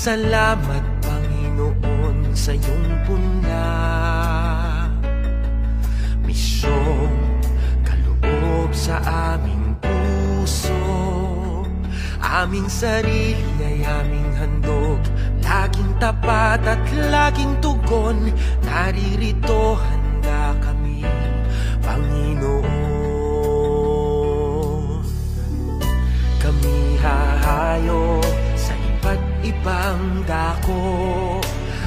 Salamat Panginoon sa iyong punla, misyong kaloob sa aming puso. Aming sarili ay aming handog, laging tapat at laging tugon. Naririto handa kami, Panginoon. Kami hahayo sa iba't ibang dako,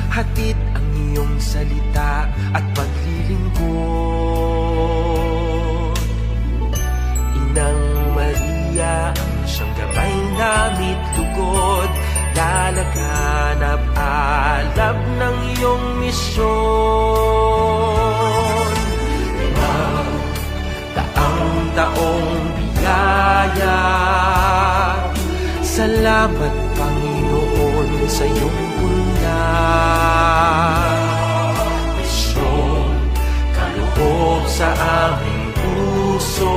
hatid ang iyong salita at paglilingkod. Inang Maria, ang siyang gabay namit lugod, lalaganap alab ng iyong misyon. Limang taong biyaya, salamat Panginoon sa iyong punla, misyon kaloob sa aming puso.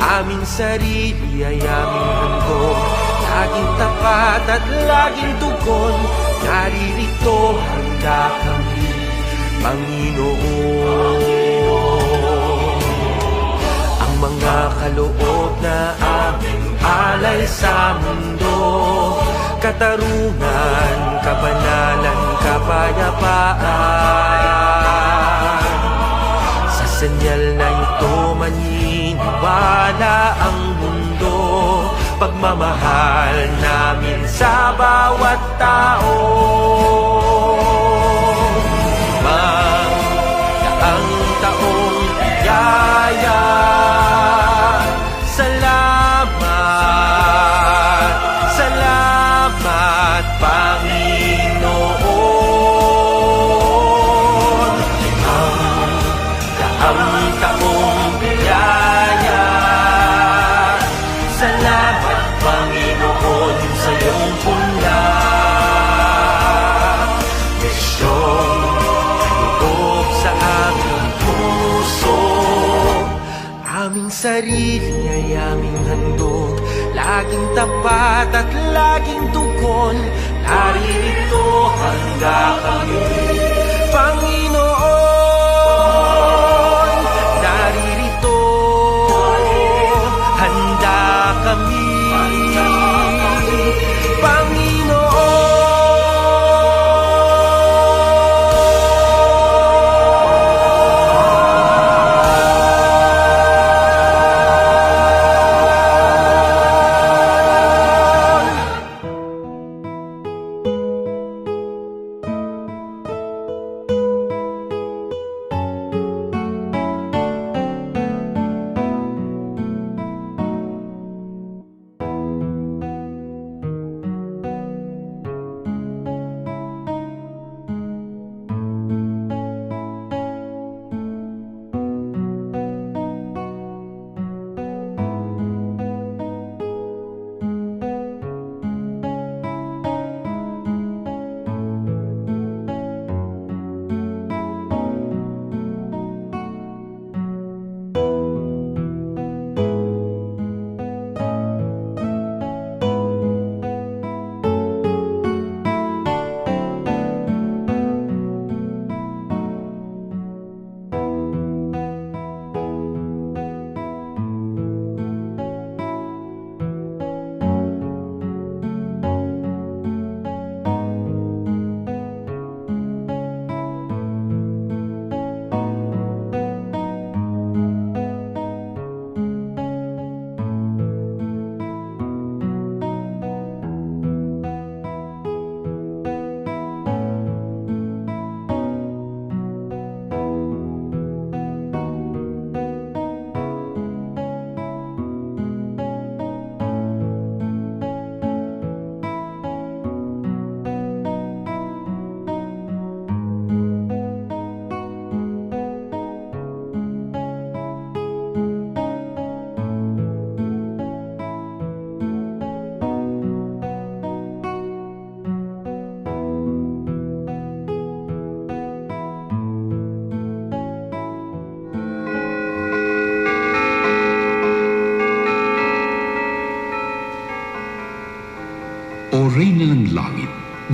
Aming sarili ay aming handog, laging tapat at laging tugon. Naririto handa kami, Panginoon. Ang mga kaloob na aming alay sa mundo, katarungan, kabanalan, kapayapaan. Sa senyal na ito maniniwala ang mundo, pagmamahal namin sa bawat tao. Ang taong biyaya, salamat, salamat Panginoon. Ang taong biyaya, salamat Panginoon sa iyong punla, misyon kaloob sa aming puso. Aming sarili ay aming handog, laging tapat at laging tugon. Naririto handa kami, Panginoon. Naririto handa kami, Panginoon.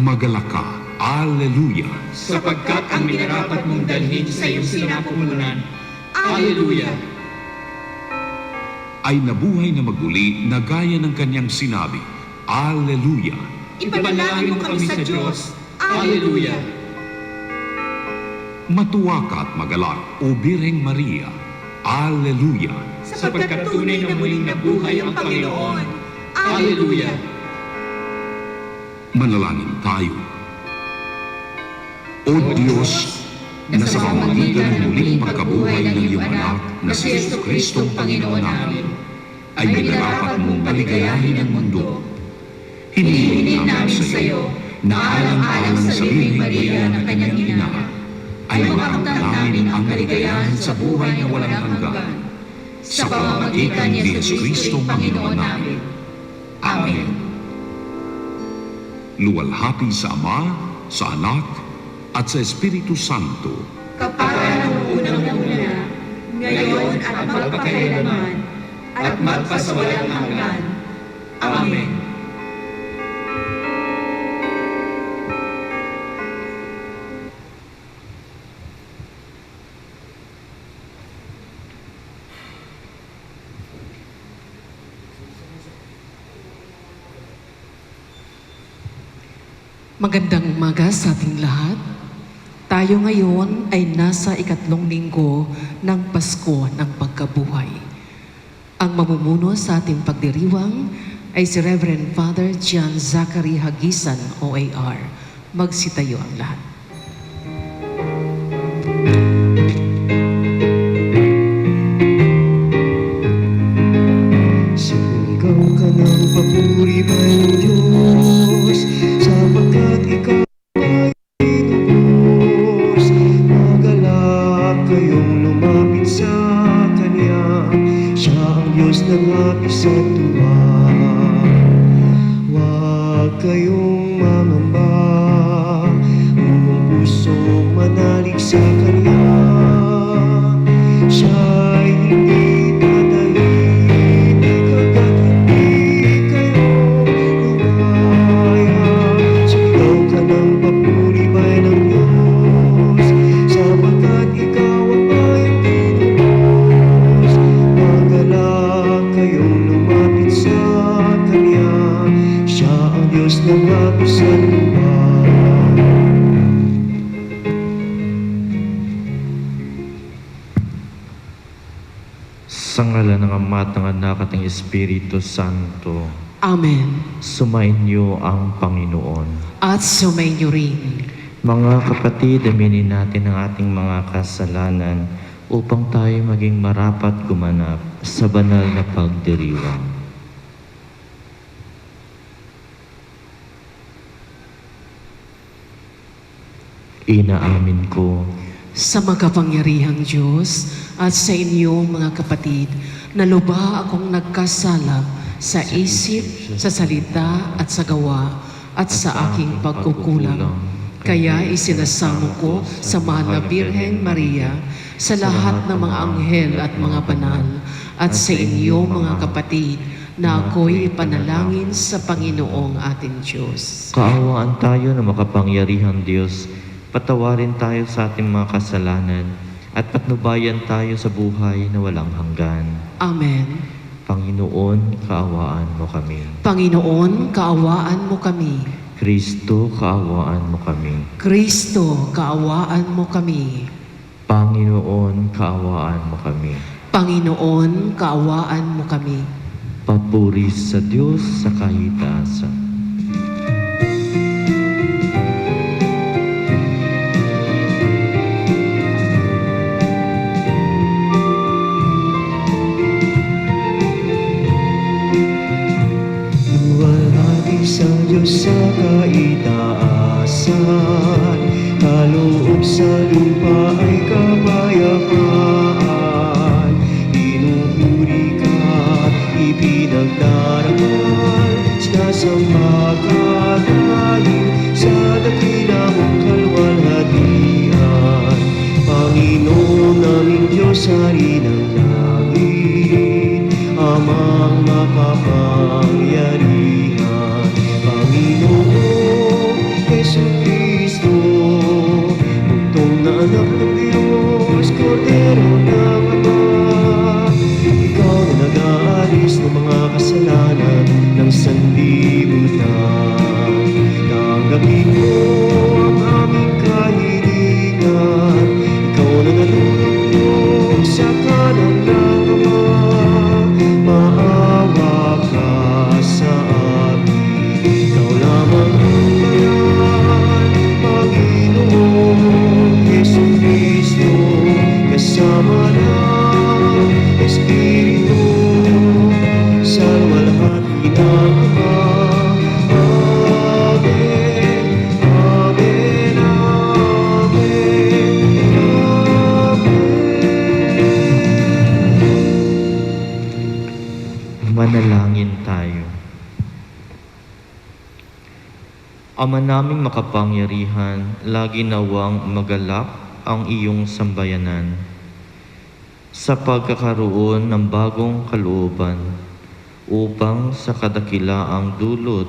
Magalaka, Alleluia. sapagkat ang minarapat mong dalhin sa iyong sinapupunan. Alleluia! Ay nabuhay na maguli na gaya ng kanyang sinabi. Alleluia. Ipanalangin mo kami sa Diyos. Alleluia! Matuwa ka at magalak, O Birheng Maria. Alleluia. Sapagkat tunay na muling nabuhay ang Panginoon. Alleluia! Manalangin tayo. O Diyos, na sa pamamagitan ng muling pagkabuhay ng iyong anak na si Jesucristo ang Panginoon namin, ay minarapat mong maligayahin ang mundo. Hinihiling namin sa iyo na alang-alang sa Birheng Maria na kanyang ina, ay makamtan namin ang kaligayahan sa buhay na walang hanggan. Sa pamamagitan ni Jesucristo ang Panginoon namin. Amen. Luwalhati sa Ama, sa Anak, at sa Espiritu Santo. Kapara ng unang-una, ngayon at magpakailanman, at magpasawalang hanggan. Amen. Magandang umaga sa ating lahat. Tayo ngayon ay nasa 3 linggo ng Pasko ng Pagkabuhay. Ang mamumuno sa ating pagdiriwang ay si Reverend Father John Zachary Hagisan, OAR. Magsitayo ang lahat. Sigaw ka ng papuri may Diyos, sapagkat ikaw ay tinubos. Magalak kayong lumapit sa Kanya, siya ang Diyos ng hapis at tuwa. Huwag kayong mangamba, buong puso manalig sa Kanya. Siya'y hindi dadalhin, hanggat hindi kayo lumaya. Sigaw ka ng papuri bayan ng Diyos, sapagkat ikaw ang bayang tinubos. Magalak kayong lumapit sa Kanya, siya ang Diyos ng hapis at tuwa. Sa ngalan ng Ama at ng Anak at ng Espiritu Santo, Amen. sumainyo ang Panginoon. At sumainyo rin. Mga kapatid, aminin natin ang ating mga kasalanan upang tayo maging marapat gumanap sa banal na pagdiriwang. Inaamin ko Sa makapangyarihang Diyos at sa inyo mga kapatid, na lubha akong nagkasala sa isip, sa salita at sa gawa at sa aking pagkukulang. Kaya isinasamo ko sa mahal na Birheng Maria, sa lahat ng mga anghel at mga banal, at sa inyo mga kapatid, na ako'y ipanalangin sa Panginoong ating Diyos. kaawaan tayo ng makapangyarihang Diyos. Patawarin tayo sa ating mga kasalanan at patnubayan tayo sa buhay na walang hanggan. Amen. Panginoon, kaawaan mo kami. Panginoon, kaawaan mo kami. Kristo, kaawaan mo kami. Kristo, kaawaan mo kami. Panginoon, kaawaan mo kami. Panginoon, kaawaan mo kami. Papuri sa Diyos sa kahitasan. Luwalhati sa Diyos sa kaitaasan, kaloob sa lupa ay kapayapaan. Pinupuri ka at ipinagdarasal, sinasamba ka dahil sa dakila mong kaluwalhatian. Panginoon naming Diyos, Hari ng langit, Amang makapangyarihan. Panginoon Ama naming makapangyarihan, lagi nawang magalak ang iyong sambayanan. Sa pagkakaroon ng bagong kalooban, upang sa kadakilaang dulot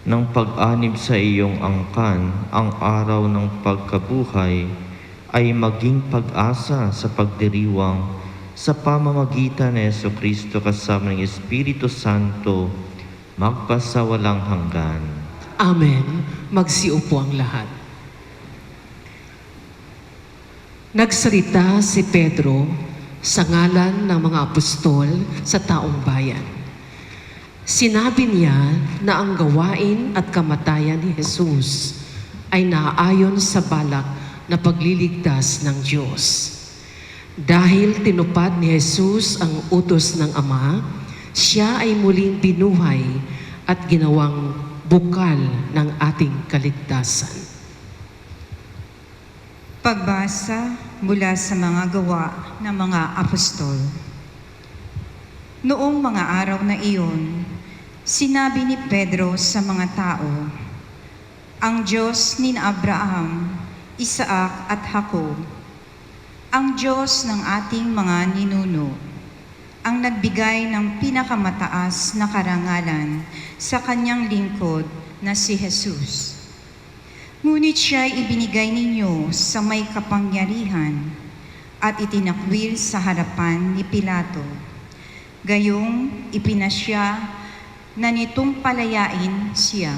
ng pag-anib sa iyong angkan, ang araw ng pagkabuhay ay maging pag-asa sa pagdiriwang sa pamamagitan ni Jesucristo kasama ng Espiritu Santo, magpasawalang hanggan. Amen. Magsiupo ang lahat. Nagsalita si Pedro sa ngalan ng mga apostol sa taong bayan. Sinabi niya na ang gawain at kamatayan ni Jesus ay naaayon sa balak na pagliligtas ng Diyos. Dahil tinupad ni Jesus ang utos ng Ama, siya ay muling binuhay at ginawang bukal ng ating kaligtasan. Pagbasa mula sa mga gawa ng mga apostol. Noong mga araw na iyon, sinabi ni Pedro sa mga tao, "Ang Diyos ni Abraham, Isaac at Jacob, ang Diyos ng ating mga ninuno, ang nagbigay ng pinakamataas na karangalan sa kanyang lingkod na si Jesus. Ngunit siya'y ibinigay ninyo sa may kapangyarihan at itinakwil sa harapan ni Pilato. Gayong ipinasya na nitong palayain siya.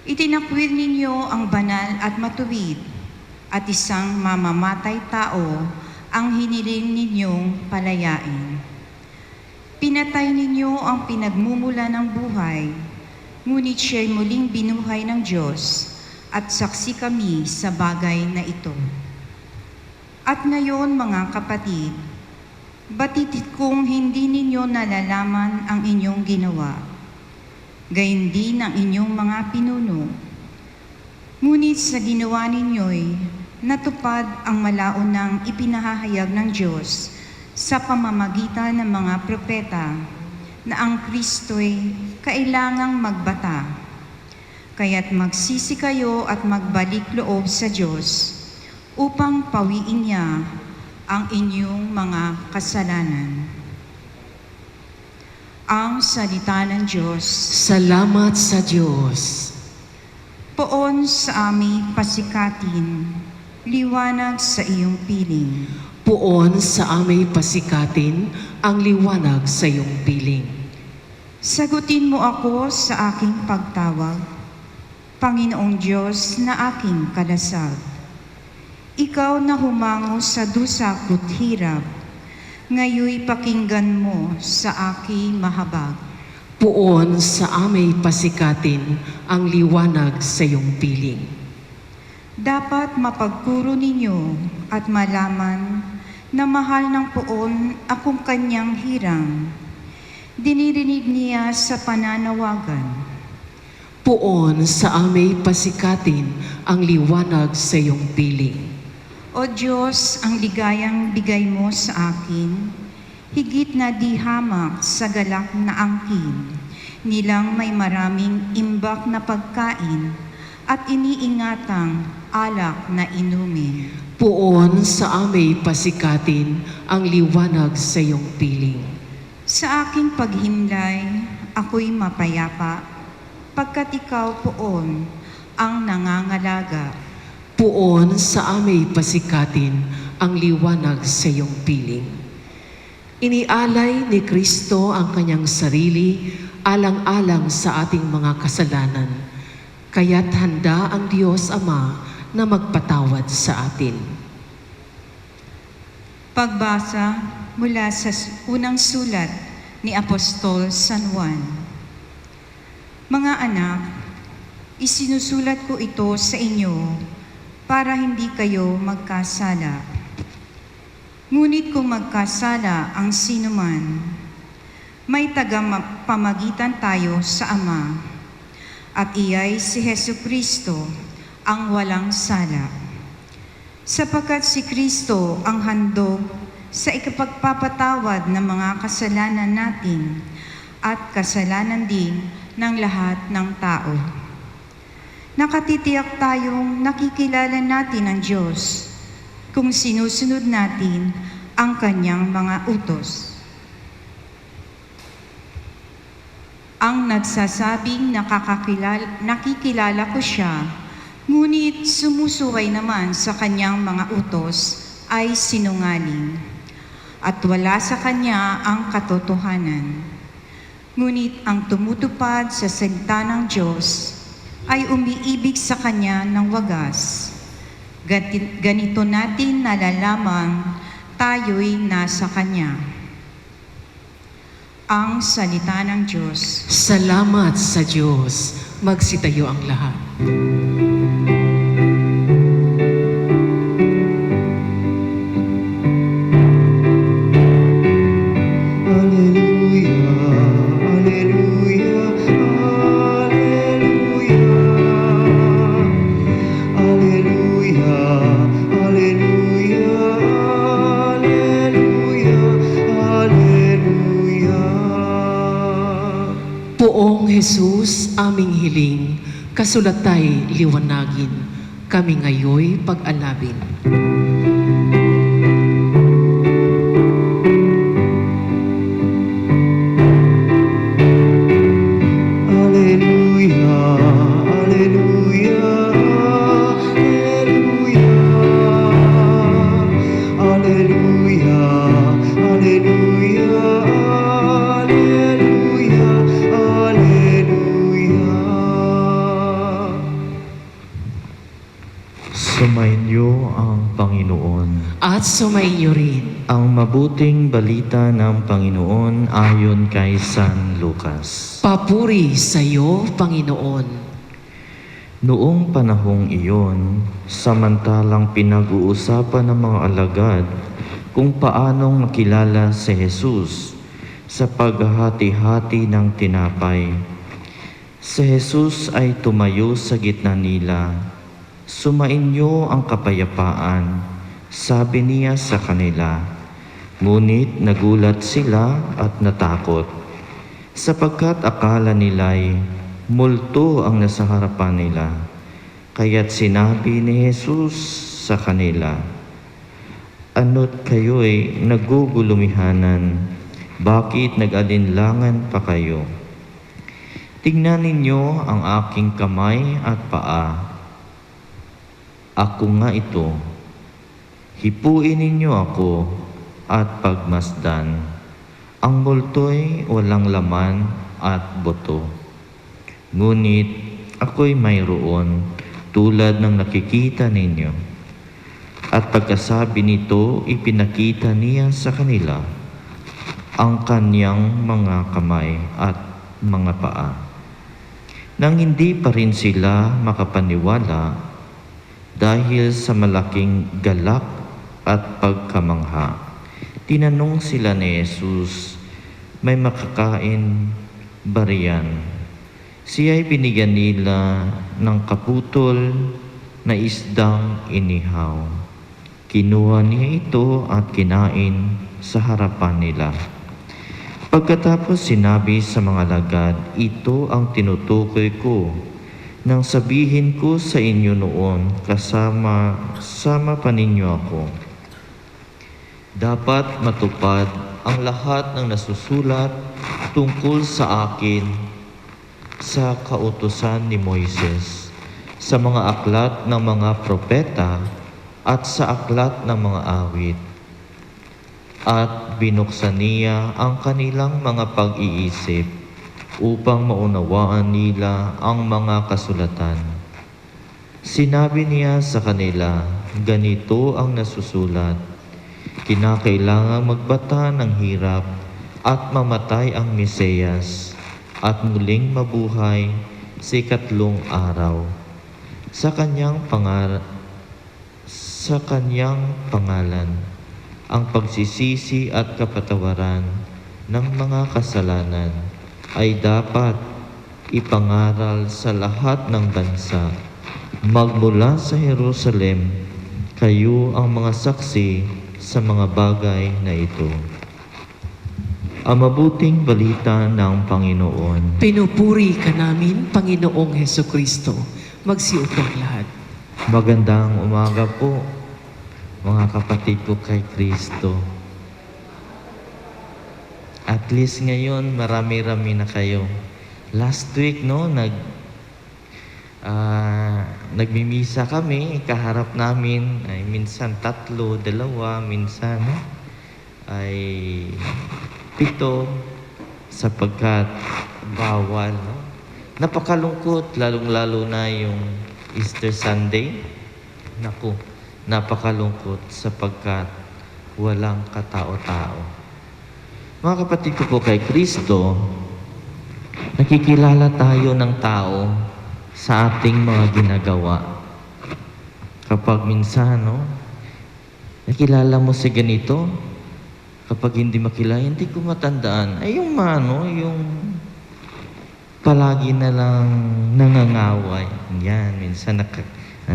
Itinakwil ninyo ang banal at matuwid at isang mamamatay tao ang hiniling ninyong palayain. Pinatay ninyo ang pinagmumula ng buhay, ngunit siya'y muling binuhay ng Diyos at saksi kami sa bagay na ito. At ngayon, mga kapatid, batid kong hindi ninyo nalalaman ang inyong ginawa, gayon din ang inyong mga pinuno. Ngunit sa ginawa ninyo'y natupad ang malaunang ipinahahayag ng Diyos sa pamamagitan ng mga propeta na ang Kristo'y kailangang magbata. Kaya't magsisi kayo at magbalik loob sa Diyos upang pawiin niya ang inyong mga kasalanan." Ang salita ng Diyos. Salamat sa Diyos. Poon sa aming pasikatin, liwanag sa iyong piling. Puon sa aming pasikatin ang liwanag sa iyong piling. Sagutin mo ako sa aking pagtawag, Panginoong Diyos na aking kalasag. Ikaw na humango sa dusa ko't hirap, ngayoy pakinggan mo sa aking mahabag. Puon sa aming pasikatin ang liwanag sa iyong piling. Dapat mapagkuro ninyo at malaman na mahal ng poon akong kanyang hirang. Dinirinig niya sa pananawagan. Puon sa aming pasikatin ang liwanag sa iyong piling. O Diyos, ang ligayang bigay mo sa akin, higit na di hamak sa galak na angkin, nilang may maraming imbak na pagkain at iniingatang alak na inumin. Puon sa aming pasikatin ang liwanag sa iyong piling. Sa aking paghimlay, ako'y mapayapa, pagkat ikaw poon ang nangangalaga. Puon sa aming pasikatin ang liwanag sa iyong piling. Inialay ni Kristo ang kanyang sarili alang-alang sa ating mga kasalanan, kaya't handa ang Diyos Ama na magpatawad sa atin. Pagbasa mula sa unang sulat ni Apostol San Juan. Mga anak, isinusulat ko ito sa inyo para hindi kayo magkasala. Ngunit kung magkasala ang sinuman, may tagapamagitan tayo sa Ama, at iyay si Jesucristo ang walang sala. Sapagkat si Kristo ang handog sa ikapagpapatawad ng mga kasalanan natin at kasalanan din ng lahat ng tao. Nakatitiyak tayong nakikilala natin ang Diyos kung sinusunod natin ang Kanyang mga utos. Ang nagsasabing nakikilala ko siya, ngunit sumusuway naman sa Kanyang mga utos ay sinungaling, at wala sa Kanya ang katotohanan. Ngunit ang tumutupad sa salita ng Diyos ay umiibig sa Kanya ng wagas. Ganito natin nalalamang tayo'y nasa Kanya. Ang salita ng Diyos. Salamat sa Diyos. Magsitayo ang lahat. Alleluia, alleluia, alleluia. Alleluia, alleluia, alleluia, alleluia. Poong Jesus, aming hiling, kasulatay liwanagin, kami ngayoy pag-alabin. Alleluia, alleluia, alleluia. Alleluia, alleluia, alleluia, alleluia. Sumainyo ang Panginoon. At sumainyo rin. Ang mabuting balita ng Panginoon ayon kay San Lucas. Papuri sa iyo, Panginoon. Noong panahong iyon, samantalang pinag-uusapan ng mga alagad kung paanong makilala si Jesus sa paghahati-hati ng tinapay, si Jesus ay tumayo sa gitna nila. Sumainyo ang kapayapaan, sabi niya sa kanila. Ngunit nagulat sila at natakot, sapagkat akala nila'y multo ang nasa harapan nila. Kaya't sinabi ni Jesus sa kanila, "Ano't kayo'y nagugulumihanan? Bakit nag-alinlangan pa kayo? Tingnan ninyo ang aking kamay at paa. Ako nga ito. Hipuin ninyo ako at pagmasdan. Ang multo'y walang laman at buto. Ngunit ako'y mayroon tulad ng nakikita ninyo." At pagkasabi nito, ipinakita niya sa kanila ang kanyang mga kamay at mga paa. Nang hindi pa rin sila makapaniwala dahil sa malaking galak at pagkamangha, tinanong sila ni Jesus, "May makakain ba riyan?" Siya'y binigyan nila ng kaputol na isdang inihaw. Kinuha niya ito at kinain sa harapan nila. Pagkatapos sinabi sa mga alagad, "Ito ang tinutukoy ko nang sabihin ko sa inyo noon, kasama pa ninyo ako. Dapat matupad ang lahat ng nasusulat tungkol sa akin sa kautusan ni Moises, sa mga aklat ng mga propeta at sa aklat ng mga awit." At binuksan niya ang kanilang mga pag-iisip upang maunawaan nila ang mga kasulatan. Sinabi niya sa kanila, "Ganito ang nasusulat, kinakailangang magbata ng hirap at mamatay ang Mesiyas at muling mabuhay sa ikatlong araw. Sa kanyang pangalan, ang pagsisisi at kapatawaran ng mga kasalanan ay dapat ipangaral sa lahat ng bansa. Magmula sa Jerusalem, kayo ang mga saksi sa mga bagay na ito." Ang mabuting balita ng Panginoon. Pinupuri ka namin, Panginoong Hesukristo. Magsiupo ang lahat. Magandang umaga po, mga kapatid ko kay Kristo. At least ngayon, marami-rami na kayo. Last week, no, nagmimisa kami, kaharap namin, ay minsan 3, 2, minsan ay 7, sapagkat bawal, no? Napakalungkot, lalong-lalo na yung Easter Sunday. Naku, napakalungkot sapagkat walang katao-tao. Mga kapatid ko po kay Kristo, nakikilala tayo ng tao sa ating mga ginagawa. Kapag minsan, no, nakilala mo si ganito, kapag hindi makilala, hindi ko matandaan. Ay yung yung palagi na lang nangangaway. Yan, minsan na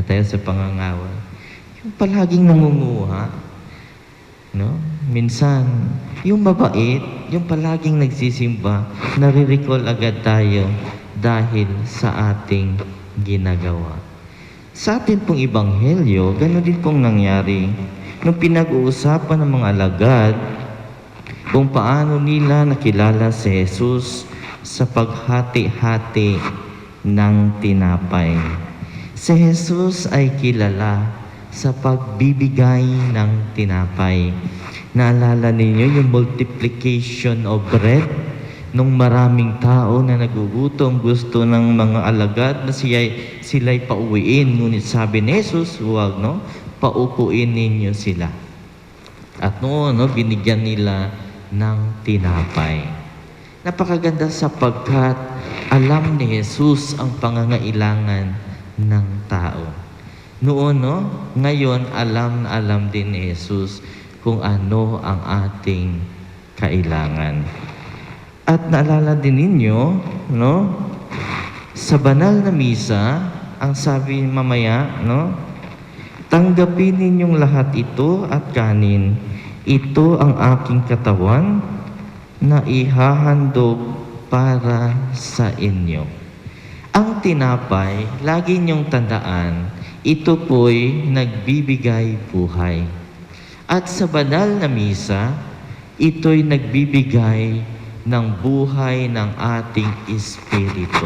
tayo sa pangangaway. Yung palaging nangunguha, no? Minsan, yung mabait, yung palaging nagsisimba, nare-recall agad tayo dahil sa ating ginagawa. Sa atin pong ebanghelyo, gano'n din pong nangyari nung pinag-uusapan ng mga alagad kung paano nila nakilala si Jesus sa paghati-hati ng tinapay. Si Jesus ay kilala sa pagbibigay ng tinapay. Naalala ninyo yung multiplication of bread nung maraming tao na nagugutom, gusto ng mga alagad na sila'y pauwiin. Ngunit sabi ni Jesus, huwag, no? Paupuin ninyo sila. At noon, no, binigyan nila ng tinapay. Napakaganda sapagkat alam ni Jesus ang pangangailangan ng tao. Noon, no? Ngayon, alam na alam din ni Jesus kung ano ang ating kailangan. At naalala din ninyo, no? Sa banal na misa, ang sabi mamaya, no? Tanggapin ninyong lahat ito at kanin. Ito ang aking katawan na ihahandog para sa inyo. Ang tinapay, lagi niyong tandaan, ito po'y nagbibigay buhay. At sa banal na misa, ito'y nagbibigay ng buhay ng ating espiritu.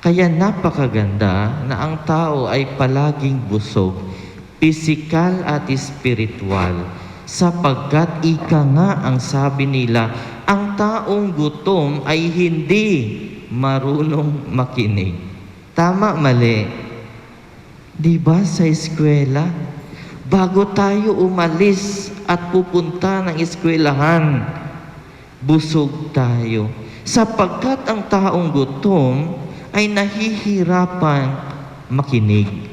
Kaya napakaganda na ang tao ay palaging busog, pisikal at espiritual, sapagkat ika nga ang sabi nila, ang taong gutom ay hindi marunong makinig. Tama, mali? Diba sa eskwela? Bago tayo umalis at pupunta ng eskwelahan, busog tayo. Sapagkat ang taong gutom ay nahihirapan makinig.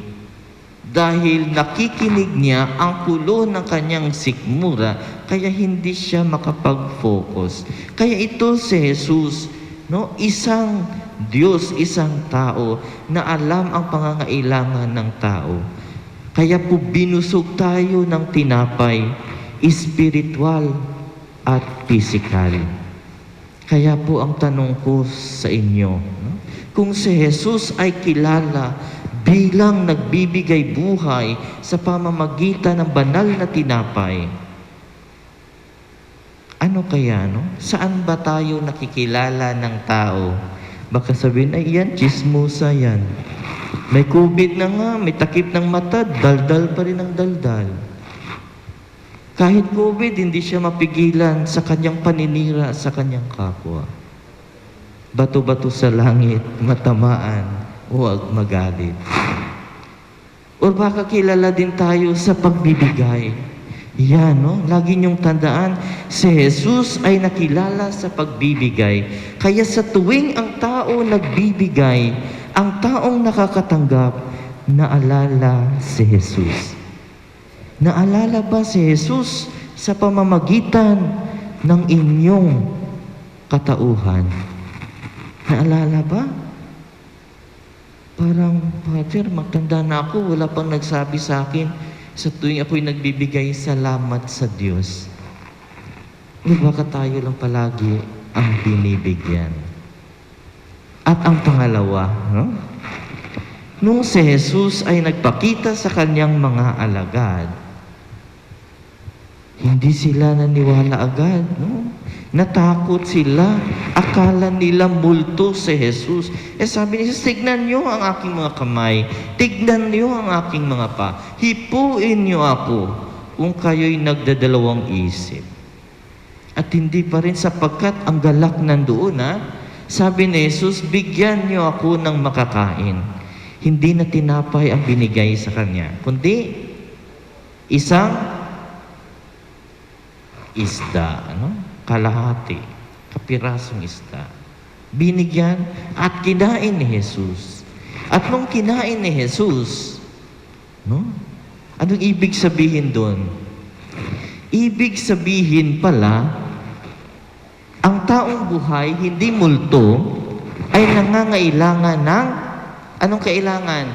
Dahil nakikinig niya ang kulo ng kanyang sikmura, kaya hindi siya makapag-focus. Kaya ito si Jesus, no? Isang Diyos, isang tao na alam ang pangangailangan ng tao. Kaya po binusog tayo ng tinapay, espiritual at physical. Kaya po ang tanong ko sa inyo, no? Kung si Jesus ay kilala bilang nagbibigay buhay sa pamamagitan ng banal na tinapay, ano kaya, no? Saan ba tayo nakikilala ng tao? Baka sabihin, ay yan, chismosa yan. May COVID na nga, may takip ng mata, daldal pa rin ang daldal. Kahit COVID, hindi siya mapigilan sa kanyang paninira sa kanyang kapwa. Bato-bato sa langit, matamaan, huwag magalit. O baka kilala din tayo sa pagbibigay. Yan, no? Lagi niyong tandaan, si Jesus ay nakilala sa pagbibigay. Kaya sa tuwing ang tao nagbibigay, ang taong nakakatanggap, naalala si Jesus. Naalala ba si Jesus sa pamamagitan ng inyong katauhan? Naalala ba? Parang, Father, magtanda na ako, wala pang nagsabi sa akin sa tuwing ako'y nagbibigay salamat sa Diyos. O baka tayo lang palagi ang binibigyan. At ang pangalawa, no? Nung si Jesus ay nagpakita sa kanyang mga alagad, hindi sila naniwala agad, no? Natakot sila. Akala nila multo si Jesus. Sabi ni Jesus, tignan niyo ang aking mga kamay. Tignan niyo ang aking mga pa. Hipuin niyo ako kung kayo'y nagdadalawang isip. At hindi pa rin sapagkat ang galak nandoon, ha? Sabi ni Jesus, bigyan niyo ako ng makakain. Hindi na tinapay ang binigay sa kanya, kundi isang isda, kalahati, kapirasong isda. Binigyan at kinain ni Jesus. At nung kinain ni Jesus, anong ibig sabihin doon? Ibig sabihin pala, ang taong buhay, hindi multo, ay nangangailangan ng, anong kailangan?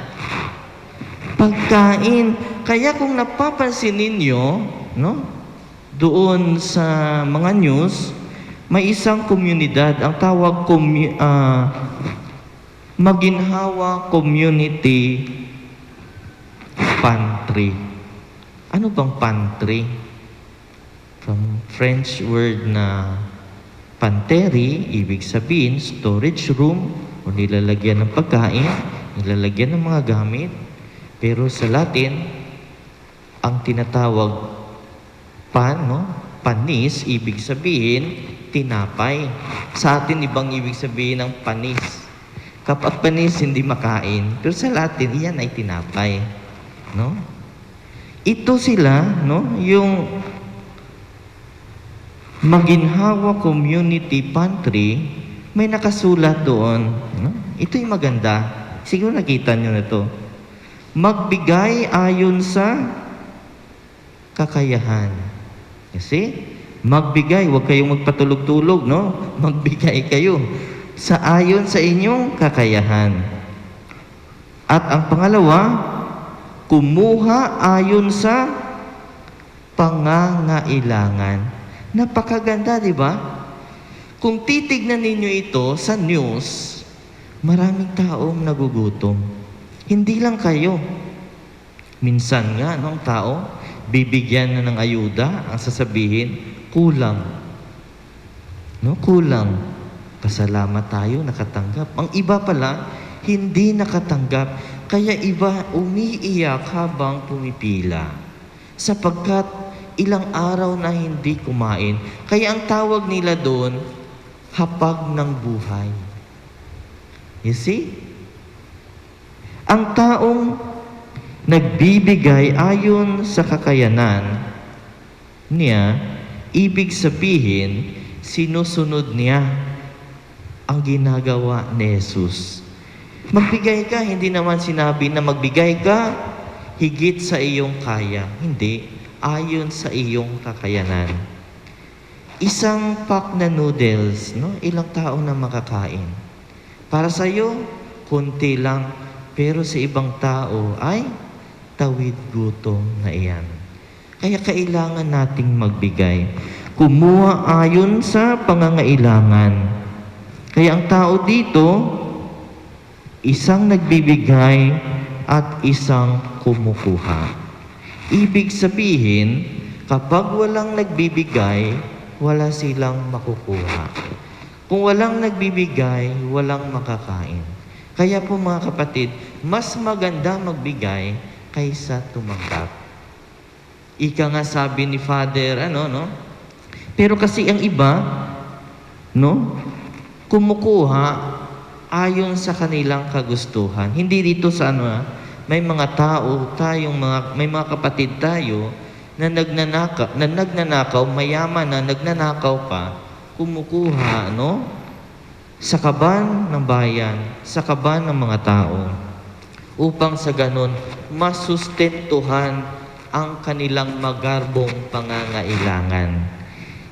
Pagkain. Kaya kung napapansin ninyo, doon sa mga news, may isang komunidad, ang tawag Maginhawa Community Pantry. Ano bang pantry? From French word na pantry, ibig sabihin storage room o nilalagyan ng pagkain, nilalagyan ng mga gamit. Pero sa Latin, ang tinatawag panis, ibig sabihin, tinapay. Sa atin, ibang ibig sabihin ng panis. Kapag panis, hindi makain. Pero sa Latin, iyan ay tinapay. Ito sila, yung Maginhawa Community Pantry, may nakasulat doon. Ito'y maganda. Siguro nakita nyo na ito. Magbigay ayon sa kakayahan. Kasi, magbigay, huwag kayong magpatulog-tulog, Magbigay kayo sa ayon sa inyong kakayahan. At ang pangalawa, kumuha ayon sa pangangailangan. Napakaganda, di ba? Kung titignan ninyo ito sa news, maraming taong nagugutom. Hindi lang kayo. Minsan nga, ang tao, bibigyan na ng ayuda, ang sasabihin, kulang. Kulang. Pasalamat tayo, nakatanggap. Ang iba pala, hindi nakatanggap. Kaya iba, umiiyak habang pumipila. Sapagkat ilang araw na hindi kumain. Kaya ang tawag nila doon, hapag ng buhay. You see? Ang taong nagbibigay ayon sa kakayanan niya, ibig sabihin, sinusunod niya ang ginagawa ni Jesus. Magbigay ka, hindi naman sinabi na magbigay ka higit sa iyong kaya. Hindi. Ayon sa iyong kakayanan. Isang pack na noodles, ilang tao na makakain. Para sa iyo, konti lang. Pero sa ibang tao ay tawid gutom na iyan. Kaya kailangan nating magbigay. Kumuha ayon sa pangangailangan. Kaya ang tao dito, isang nagbibigay at isang kumukuha. Ibig sabihin, kapag walang nagbibigay, wala silang makukuha. Kung walang nagbibigay, walang makakain. Kaya po mga kapatid, mas maganda magbigay kaysa tumanggap. Ika nga sabi ni Father, Pero kasi ang iba, kumukuha ayon sa kanilang kagustuhan. Hindi dito sa may mga tao, may mga kapatid tayo na nagnanakaw, mayaman na nagnanakaw pa, kumukuha, sa kaban ng bayan, sa kaban ng mga tao, upang sa ganon, masustentuhan ang kanilang magarbong pangangailangan.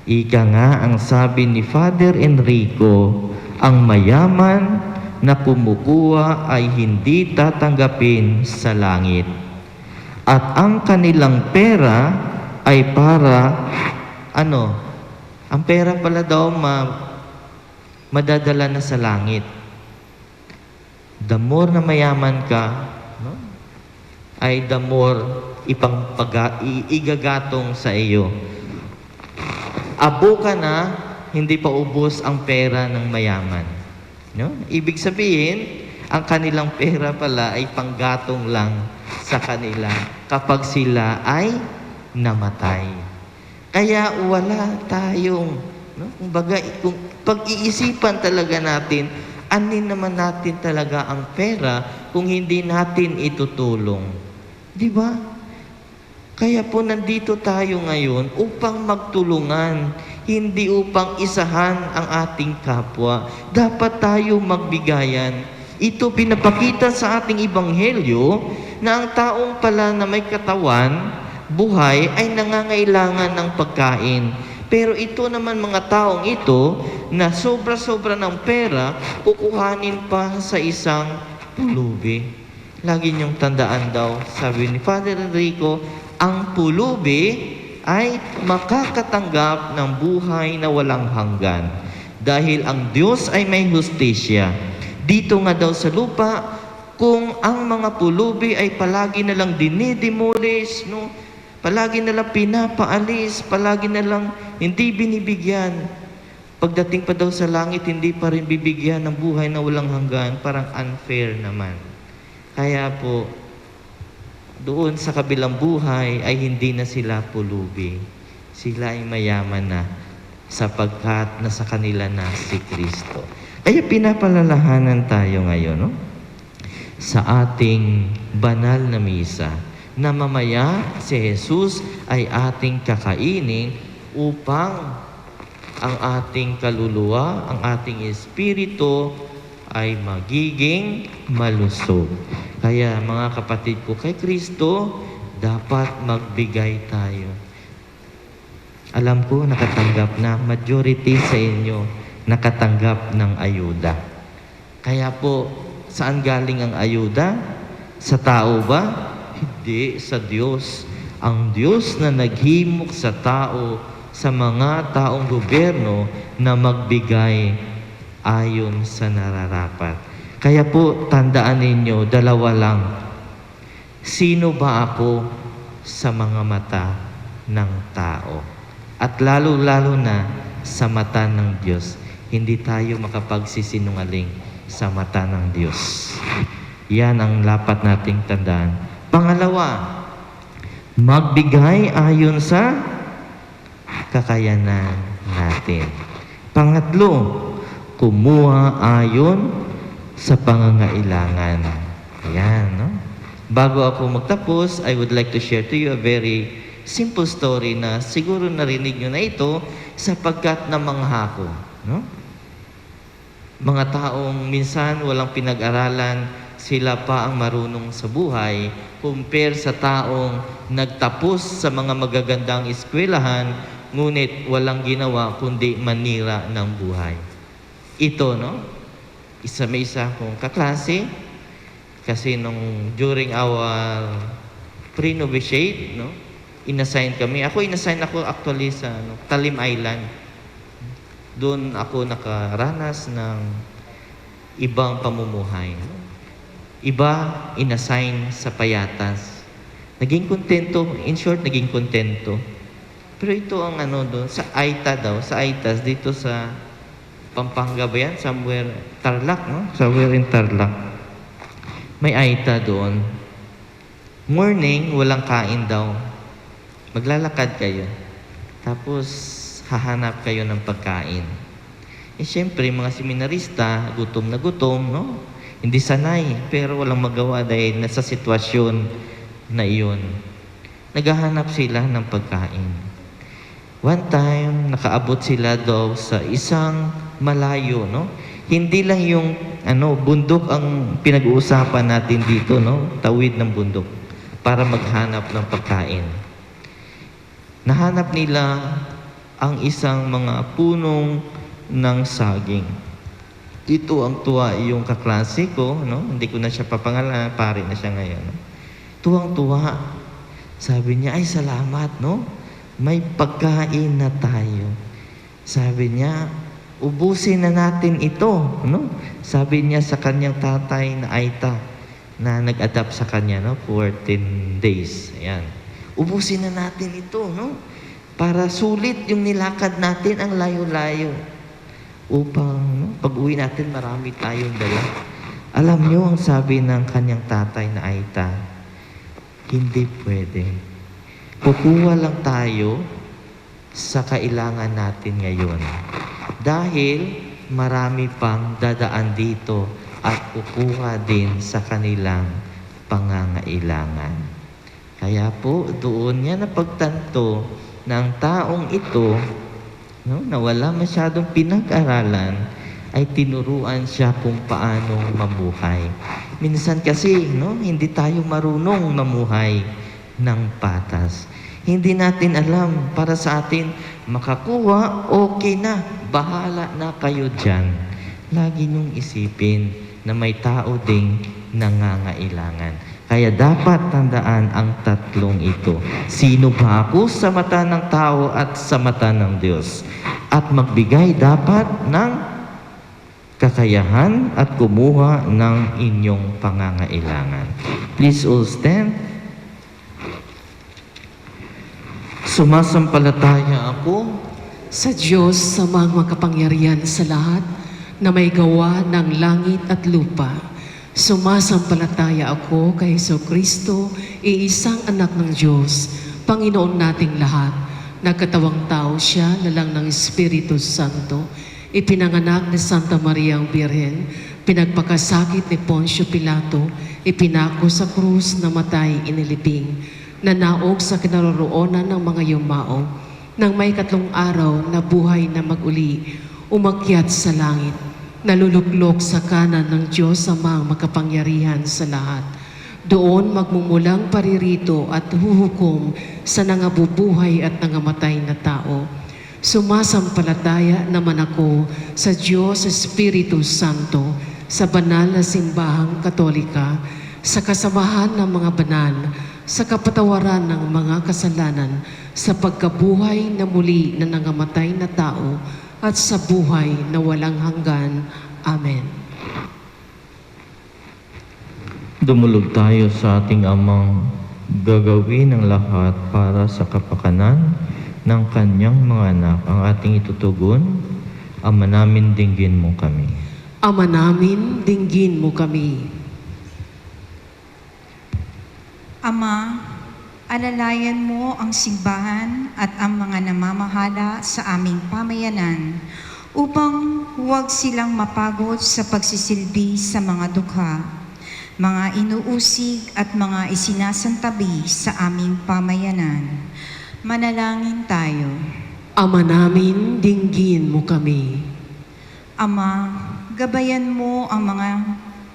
Ika nga ang sabi ni Father Enrico, ang mayaman na kumukuha ay hindi tatanggapin sa langit. At ang kanilang pera ay para, ang pera pala daw madadala na sa langit. The more na mayaman ka, no, ay the more igagatong sa iyo. Abo ka na, hindi pa ubos ang pera ng mayaman. No? Ibig sabihin, ang kanilang pera pala ay panggatong lang sa kanila kapag sila ay namatay. Kaya wala tayong, no? Kumbaga, kung pag-iisipan talaga natin, anin naman natin talaga ang pera kung hindi natin itutulong. Di ba? Kaya po nandito tayo ngayon upang magtulungan, hindi upang isahan ang ating kapwa. Dapat tayo magbigayan. Ito pinapakita sa ating ebanghelyo na ang taong pala na may katawan, buhay, ay nangangailangan ng pagkain. Pero ito naman mga taong ito na sobra-sobra ng pera, kukuhanin pa sa isang pulubi. Lagi niyong tandaan daw, sabi ni Father Enrico, ang pulubi ay makakatanggap ng buhay na walang hanggan. Dahil ang Diyos ay may hustisya. Dito nga daw sa lupa, kung ang mga pulubi ay palagi na lang dinidemolis, no? Palagi na lang pinapaalis, palagi na lang hindi binibigyan. Pagdating pa daw sa langit, hindi pa rin bibigyan ng buhay na walang hanggan. Parang unfair naman. Kaya po, doon sa kabilang buhay ay hindi na sila pulubi. Sila ay mayaman na sapagkat nasa kanila na si Kristo. Kaya pinapalalahanan tayo ngayon, no? Sa ating banal na misa, na mamaya si Jesus ay ating kakainin upang ang ating kaluluwa, ang ating espiritu ay magiging malusog. Kaya mga kapatid ko, kay Kristo, dapat magbigay tayo. Alam ko, nakatanggap na, majority sa inyo, nakatanggap ng ayuda. Kaya po, saan galing ang ayuda? Sa tao ba? Hindi, sa Diyos. Ang Diyos na naghimok sa tao, sa mga taong gobyerno na magbigay ayon sa nararapat. Kaya po, tandaan ninyo, dalawa lang. Sino ba ako sa mga mata ng tao? At lalo-lalo na sa mata ng Diyos. Hindi tayo makapagsisinungaling sa mata ng Diyos. Yan ang dapat nating tandaan. Pangalawa, magbigay ayon sa kakayanan natin. Pangatlo, kumuha ayon sa pangangailangan. Ayan, no? Bago ako magtapos, I would like to share to you a very simple story na siguro narinig nyo na ito sapagkat namangha ko. No? Mga taong minsan walang pinag-aralan, sila pa ang marunong sa buhay compare sa taong nagtapos sa mga magagandang eskwelahan ngunit walang ginawa kundi manira ng buhay. Ito, no? May isa akong kaklase kasi during our pre-novitiate, no? Inassign ako actually sa Talim Island. Doon ako nakaranas ng ibang pamumuhay. Iba, inassign sa Payatas. Naging kontento, in short, naging kontento. Pero ito ang doon, sa Aita daw, sa Aitas, dito sa Pampanga ba yan? Somewhere, Tarlac, no? Somewhere in Tarlac. May Aita doon. Morning, walang kain daw. Maglalakad kayo. Tapos, hahanap kayo ng pagkain. Siyempre, mga seminarista, gutom na gutom, no? Hindi sanay, pero walang magawa dahil nasa sitwasyon na iyon. Naghahanap sila ng pagkain. One time, nakaabot sila daw sa isang malayo, no? Hindi lang yung bundok ang pinag-uusapan natin dito, no? Tawid ng bundok para maghanap ng pagkain. Nahanap nila ang isang mga punong ng saging. Dito ang tuwa yung kaklase ko, no? Hindi ko na siya papangalan, pare na siya ngayon. No? Tuwang-tuwa. Sabi niya, ay salamat, no? May pagkain na tayo. Sabi niya, Ubusin na natin ito, no? Sabi niya sa kanyang tatay na Aita na nag-adapt sa kanya, no? 14 days. Ayan. Ubusin na natin ito, no? Para sulit yung nilakad natin ang layo-layo. Upang no, pag-uwi natin marami tayong dala. Alam niyo ang sabi ng kanyang tatay na Aita, hindi pwede. Kukuha lang tayo sa kailangan natin ngayon. Dahil marami pang dadaan dito at kukuha din sa kanilang pangangailangan. Kaya po, doon niya napagtanto ng taong ito, no, na wala masyadong pinag-aralan, ay tinuruan siya kung paano mamuhay. Minsan kasi, no, hindi tayo marunong mamuhay ng patas. Hindi natin alam, para sa atin, makakuha, okay na, bahala na kayo dyan. Lagi niyong isipin na may tao ding nangangailangan. Kaya dapat tandaan ang tatlong ito. Sino ba ako sa mata ng tao at sa mata ng Diyos? At magbigay dapat ng kakayahan at kumuha ng inyong pangangailangan. Please all stand. Sumasampalataya ako Sa Diyos sa mga makapangyarihan sa lahat na may gawa ng langit at lupa. Sumasampalataya ako kay Jesucristo, iisang anak ng Diyos, Panginoon nating lahat. Nagkatawang tao siya na lang ng Espiritu Santo. Ipinanganak ni Santa Maria ang Birhen, pinagpakasakit ni Poncio Pilato, ipinako sa krus, namatay, inilibing, nanaog sa kinaroroonan ng mga yumao, nang may 3 araw na buhay na maguli, umakyat sa langit, naluluklok sa kanan ng Diyos Amang makapangyarihan sa lahat. Doon magmumulang paririto at huhukom sa nangabubuhay at nangamatay na tao. Sumasampalataya naman ako sa Diyos Espiritu Santo, sa banal na simbahang Katolika, sa kasamahan ng mga banal, sa kapatawaran ng mga kasalanan, sa pagkabuhay na muli na nangamatay na tao, at sa buhay na walang hanggan. Amen. Dumulog tayo sa ating Amang, gagawin ang lahat para sa kapakanan ng kanyang mga anak. Ang ating itutugon, Ama namin, dinggin mo kami. Ama namin, dinggin mo kami. Ama, alalayan mo ang simbahan at ang mga namamahala sa aming pamayanan upang huwag silang mapagod sa pagsisilbi sa mga dukha, mga inuusig at mga isinasantabi sa aming pamayanan. Manalangin tayo. Ama namin, dinggin mo kami. Ama, gabayan mo ang mga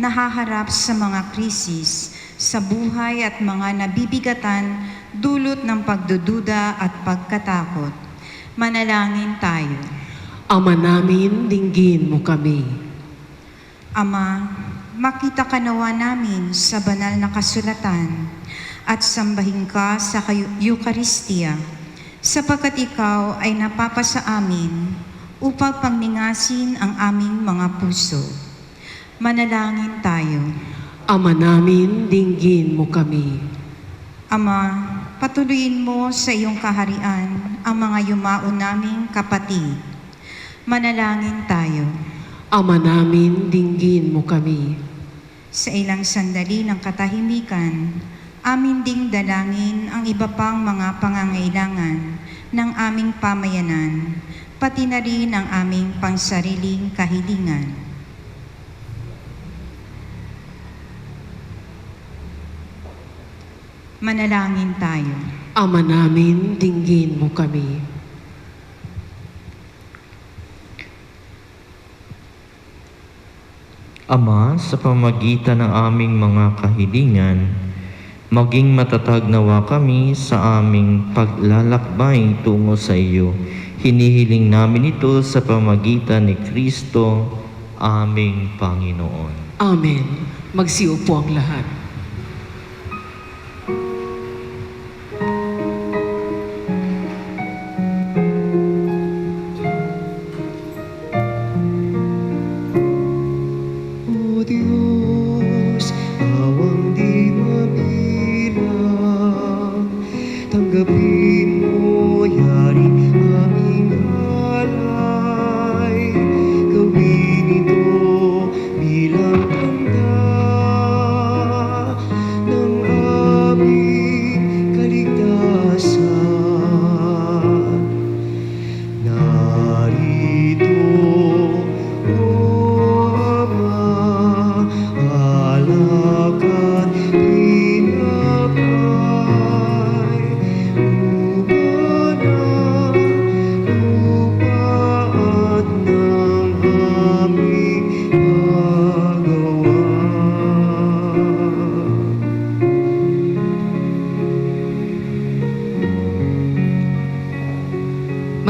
nahaharap sa mga krisis sa buhay at mga nabibigatan dulot ng pagdududa at pagkatakot. Manalangin tayo. Ama namin, dinggin mo kami. Ama, makita ka nawa namin sa banal na kasulatan at sambahin ka sa Eucharistia, sapagkat ikaw ay napapasa amin upang pangningasin ang aming mga puso. Manalangin tayo. Ama namin, dinggin mo kami. Ama, patuloyin mo sa iyong kaharian ang mga yumao naming kapatid. Manalangin tayo. Ama namin, dinggin mo kami. Sa ilang sandali ng katahimikan, amin ding dalangin ang iba pang mga pangangailangan ng aming pamayanan, pati na rin ang aming pangsariling kahilingan. Manalangin tayo. Ama namin, dinggin mo kami. Ama, sa pamagitan ng aming mga kahilingan, maging matatag nawa kami sa aming paglalakbay tungo sa iyo. Hinihiling namin ito sa pamagitan ni Kristo, aming Panginoon. Amen. Magsiupo ang lahat.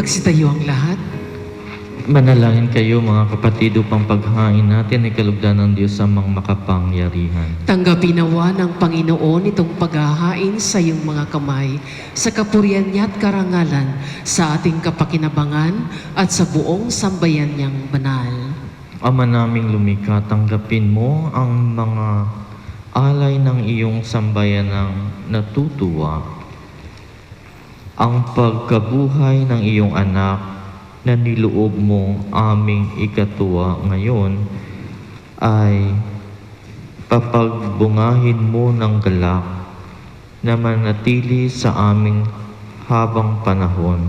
Magsitayo ang lahat. Manalangin kayo mga kapatid upang paghain natin ay kalugdan ng Diyos amang makapangyarihan. Tanggapin nawa ng Panginoon itong paghahain sa iyong mga kamay, sa kapurihan niya at karangalan, sa ating kapakinabangan at sa buong sambayan niyang banal. Ama naming lumikha, tanggapin mo ang mga alay ng iyong sambayanang natutuwa, ang pagkabuhay ng iyong anak na niloob mo aming ikatuwa ngayon ay papagbungahin mo ng galak na manatili sa aming habang panahon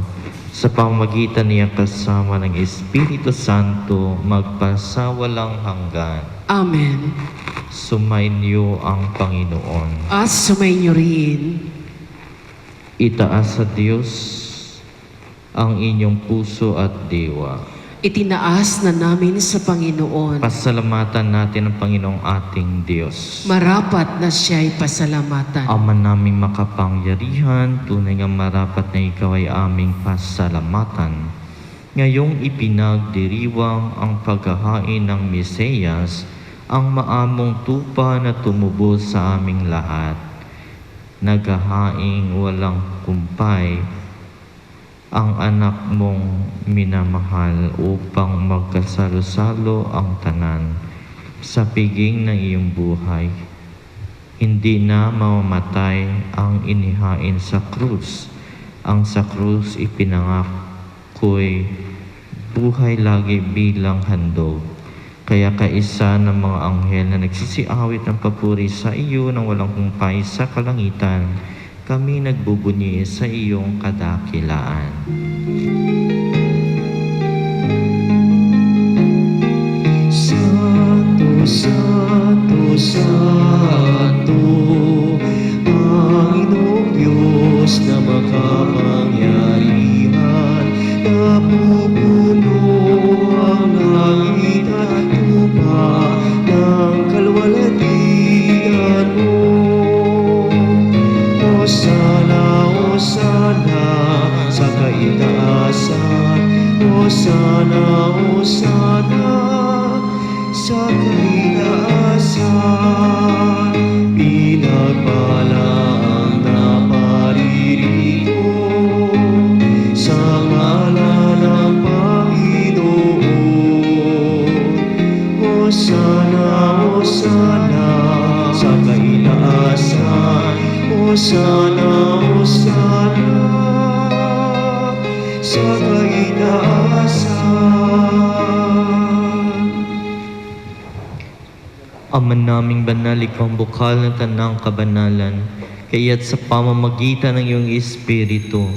sa pamamagitan niya kasama ng Espiritu Santo magpasawalang hanggan. Amen. Sumainyo ang Panginoon. At sumainyo rin. Itaas sa Diyos ang inyong puso at diwa. Itinaas na namin sa Panginoon. Pasalamatan natin ang Panginoong ating Diyos. Marapat na siya'y pasalamatan. Ama naming makapangyarihan, tunay nga marapat na ikaw ay aming pasalamatan. Ngayong ipinagdiriwang ang paghahain ng Mesiyas, ang maamong tupa na tumubos sa aming lahat. Naghahaing walang kumpay, ang anak mong minamahal upang magkasalo-salo ang tanan sa piging ng iyong buhay. Hindi na mamamatay ang inihain sa krus. Ang sa krus ipinangako'y buhay lagi bilang handog. Kaya kaisa ng mga anghel na nagsisiawit ng papuri sa iyo nang walang kumpay sa kalangitan, kami nagbubunyi sa iyong kadakilaan. Santo, Santo, Santo, Panginoong Diyos na makapangyarihan, napupuno ang langit at lupa ng kalwalhatian mo. Hosana, Hosana sa kaitaasan, Hosana, Hosana sa kaitaasan. Pinagpala ang naparirito sa ngalan ng Panginoon. Hosana, Hosana sa kaitaasan, Hosana, Hosana sa kaitaasan. Ama naming banal, ikaw ang bukal ng tanang kabanalan, kaya't sa pamamagitan ng iyong Espiritu,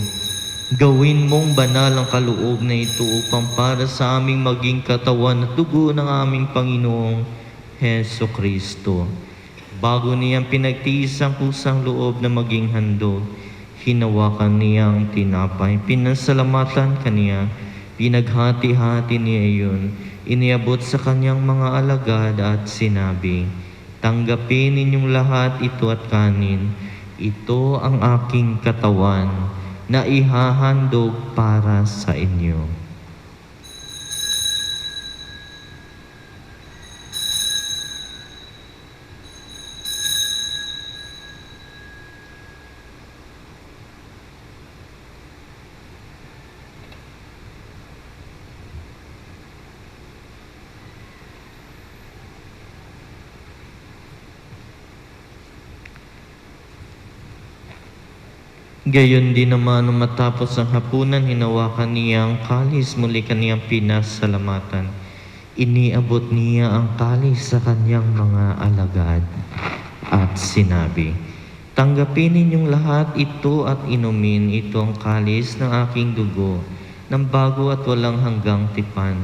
gawin mong banal ang kaloob na ito upang para sa aming maging katawan at dugo ng aming Panginoong Heso Kristo. Bago niyang pinagtiis ang kusang loob na maging handog, hinawakan niya ang tinapay, pinasalamatan kaniya, pinaghati-hati niya iyon, iniabot sa kanyang mga alagad at sinabi, tanggapin ninyong lahat ito at kanin, ito ang aking katawan na ihahandog para sa inyo. Gayon din naman nung matapos ang hapunan, hinawakan niya ang kalis, muli kaniyang pinasalamatan. Iniabot niya ang kalis sa kanyang mga alagad at sinabi, tanggapin ninyong lahat ito at inumin, ito ang kalis ng aking dugo, ng bago at walang hanggang tipan.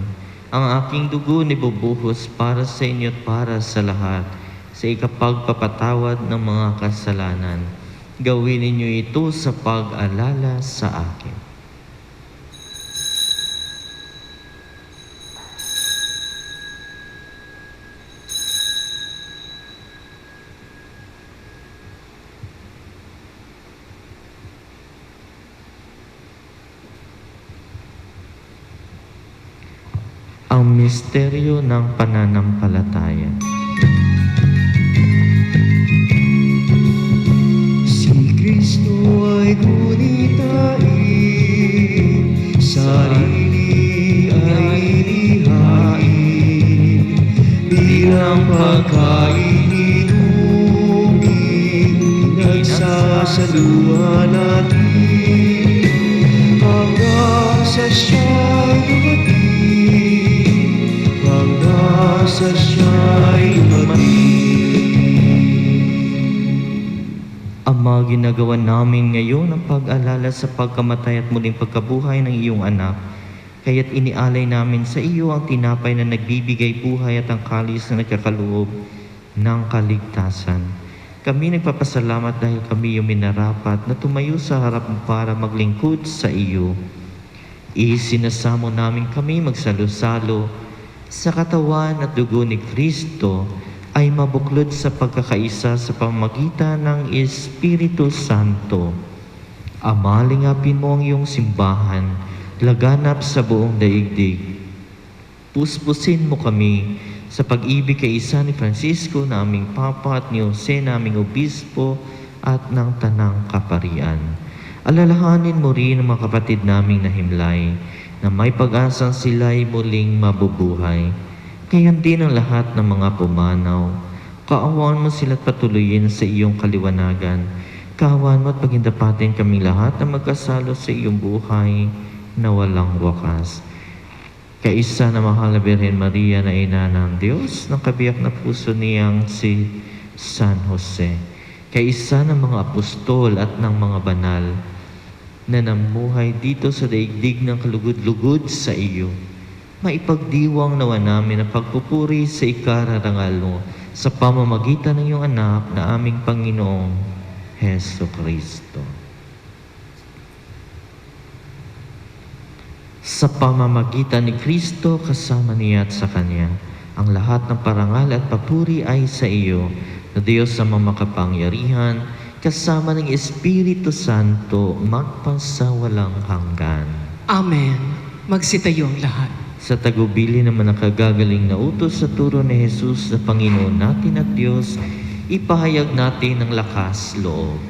Ang aking dugo nibubuhos para sa inyo at para sa lahat, sa ikapagpapatawad ng mga kasalanan. Gawin ninyo ito sa pag-alala sa akin. Ang misteryo ng pananampalataya. Si Kristo ay gunitain, sarili ay lihain, bilang pagkain inubig, nagsasaluhan natin, hanggang sa siya'y dumating, hanggang sa siya'y dumating. Ama, ginagawa namin ngayon ang pag-alala sa pagkamatay at muling pagkabuhay ng iyong anak. Kaya't inialay namin sa iyo ang tinapay na nagbibigay buhay at ang kalis na nagkakaloob ng kaligtasan. Kami nagpapasalamat dahil kami yung minarapat na tumayo sa harap mo para maglingkod sa iyo. Isinasamo namin kami magsalo-salo sa katawan at dugo ni Kristo ay mabuklod sa pagkakaisa sa pamamagitan ng Espiritu Santo. Ama, lingapin mo ang iyong simbahan, laganap sa buong daigdig. Puspusin mo kami sa pag-ibig kay isa ni Francisco na aming Papa at ni Jose na aming Obispo at ng Tanang Kaparian. Alalahanin mo rin ang mga kapatid naming nahimlay na may pag-asang sila'y muling mabubuhay. Gayon din ang lahat ng mga pumanaw. Kaawaan mo sila't patuloyin sa iyong kaliwanagan. Kaawaan mo at pagindapatin kaming lahat na magkasalo sa iyong buhay na walang wakas. Kaisa na mahal na Birhen Maria na ina ng Diyos, ng kabiyak na puso niyang si San Jose. Kaisa ng mga apostol at ng mga banal na namuhay dito sa daigdig ng kalugod-lugod sa iyo. Maipagdiwang nawa namin ang pagpupuri sa ikararangal mo sa pamamagitan ng iyong anak na aming Panginoong Heso Kristo. Sa pamamagitan ni Kristo kasama niya at sa Kanya, ang lahat ng parangal at papuri ay sa iyo, na Diyos sa makapangyarihan, kasama ng Espiritu Santo, magpasawalang hanggan. Amen. Magsitayo ang lahat. Sa tagubili naman ang kagagaling na utos sa turo ni Jesus na Panginoon natin at Diyos, ipahayag natin ang lakas loob.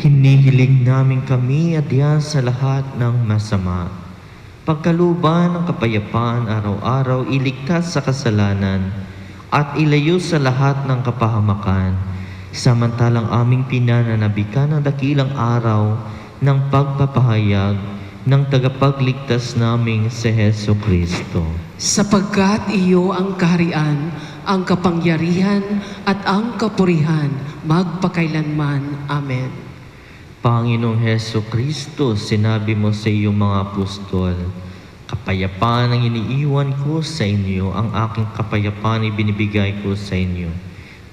Hinihiling namin kami at yan sa lahat ng masama. Pagkaluban ng kapayapaan araw-araw, iligtas sa kasalanan at ilayo sa lahat ng kapahamakan. Samantalang aming pinananabikan ang dakilang araw ng pagpapahayag ng tagapagligtas naming si Heso Kristo. Sapagkat iyo ang kaharian, ang kapangyarihan at ang kapurihan magpakailanman. Amen. Panginoong Heso Kristo, sinabi mo sa iyong mga apostol, kapayapaan ang iniiwan ko sa inyo, ang aking kapayapaan ibinibigay ko sa inyo.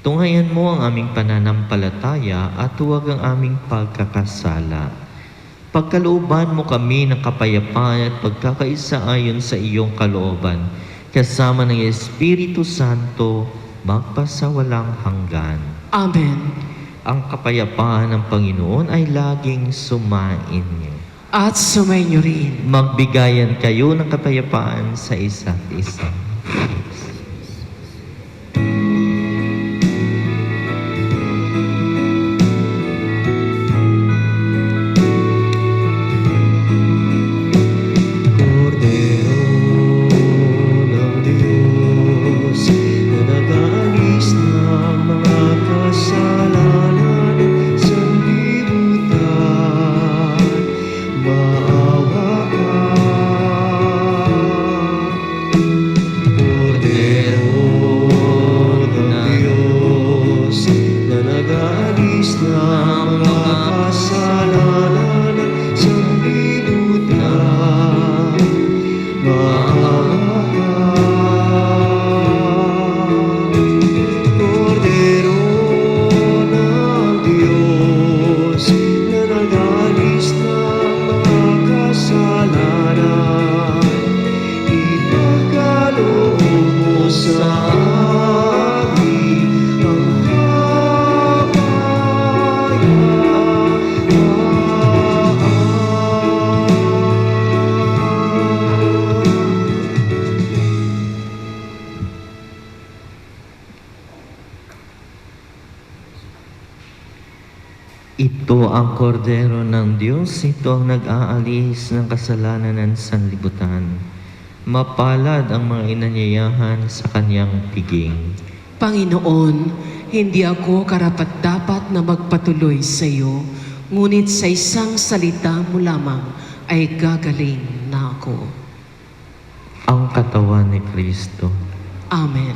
Tunghayan mo ang aming pananampalataya at huwag ang aming pagkakasala. Pagkalooban mo kami ng kapayapaan at pagkakaisa ayon sa iyong kalooban, kasama ng Espiritu Santo, magpasawalang hanggan. Amen. Ang kapayapaan ng Panginoon ay laging sumain niyo. At sumainyo rin. Magbigayan kayo ng kapayapaan sa isa't isa. Kordero ng Diyos na nag-aalis ng mga kasalanan sa libutan, maawa ka. Kordero ng Diyos na nag-aalis ng mga kasalanan sa libutan, maawa ka. Kordero ng Diyos na nag-alis ng mga kasalanan, ipagkaloob mo sa amin ang kapayapaan. Ito ang kordero ng Diyos, ito ang nag-aalis ng kasalanan ng sanlibutan. Mapalad ang mga inanyayahan sa kanyang piging. Panginoon, hindi ako karapat-dapat na magpatuloy sa iyo, ngunit sa isang salita mo lamang ay gagaling na ako. Ang katawan ni Kristo. Amen.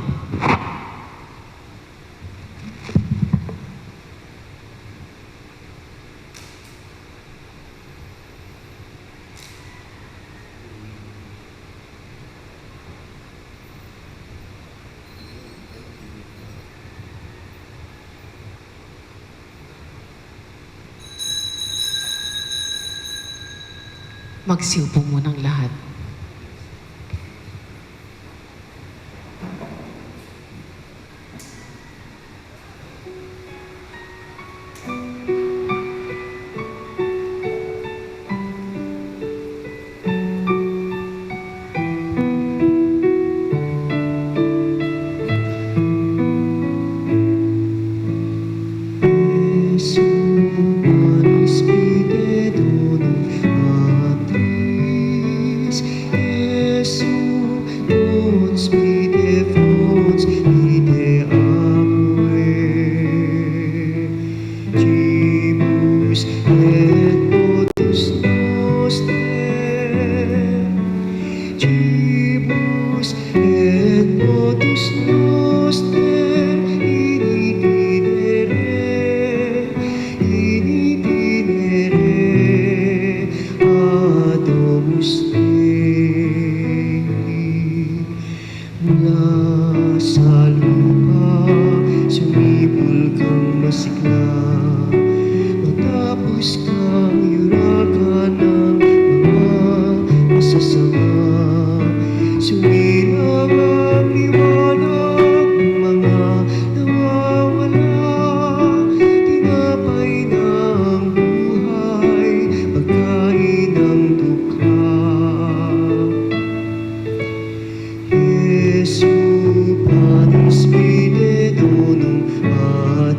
Magsiupo munang lahat. Jesu, manis pide donum patris. Jesu, non spite fons ide amue. Cibus et potus noster. Cibus et potus noster. Initinere Adomus Dei. Mula sa lupa sumibol kang masigla, matapos kang yurakan ng mga masasama. Sumilang ang liwanag ng mga nawawala, tinapay ng buhay, pagkain ng dukha. Jesu, panis pide donum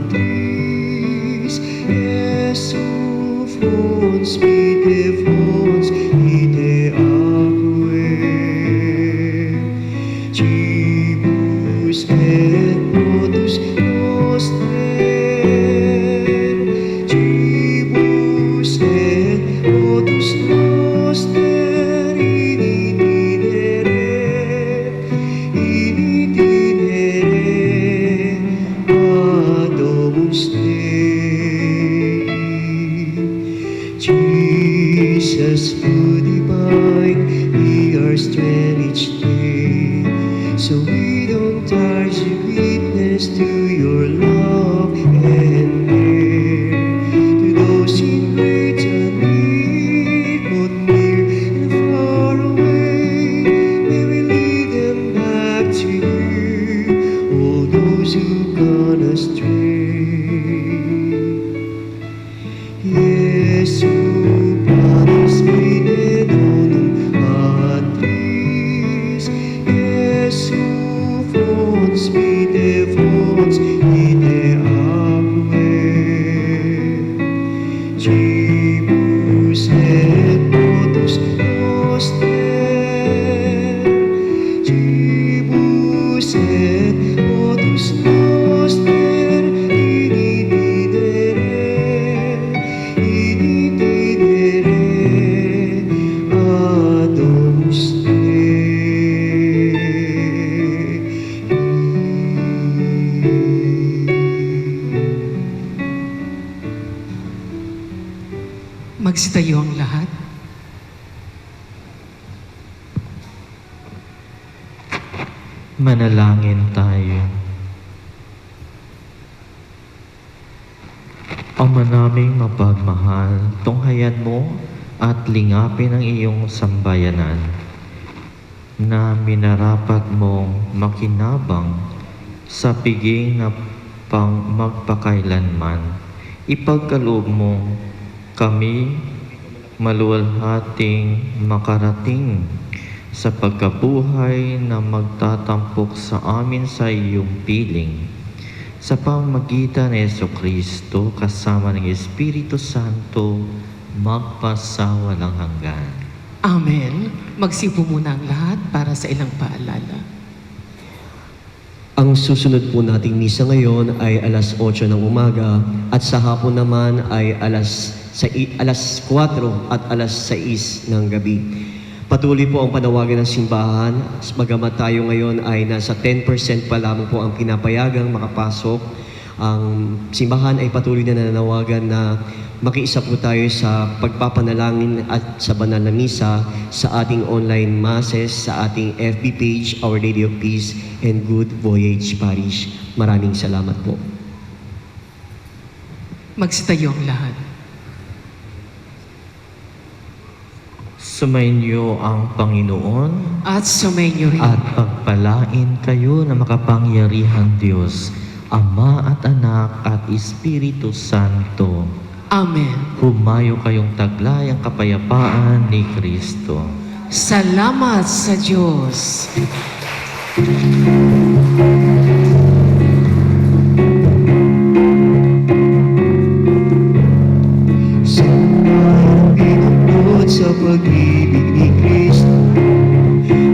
patris. Jesu, fons pide fons ide aquae. Cibus et potus noster. Cibus et potus noster. Magsitayo ang lahat. Manalangin tayo. Ama naming mapagmahal, tunghayan mo at lingapin ang iyong sambayanan na minarapat mong makinabang sa piging na pang magpakailanman. Ipagkaloob mo kami maluwalhating makarating sa pagkabuhay na magtatampok sa amin sa iyong piling. Sa pamamagitan ni Jesucristo kasama ng Espiritu Santo, magpasawalang hanggan. Amen. Magsipo muna ang lahat para sa ilang paalala. Ang susunod po nating misa ngayon ay alas 8 ng umaga at sa hapon naman ay alas 4 at alas 6 ng gabi. Patuloy po ang panawagan ng simbahan, bagamat tayo ngayon ay nasa 10% pa lamang po ang pinapayagang makapasok. Ang simbahan ay patuloy na nananawagan na makiisa po tayo sa pagpapanalangin at sa banal na misa sa ating online masses, sa ating FB page, Our Lady of Peace and Good Voyage Parish. Maraming salamat po. Magsitayo ang lahat. Sumainyo ang Panginoon At sumainyo rin. at pagpalain kayo na makapangyarihang Diyos, Ama at Anak at Espiritu Santo. Amen. Humayo kayong taglay ang kapayapaan ni Kristo. Salamat sa Diyos. Sambayan pinunod sa pag-ibig ni Kristo,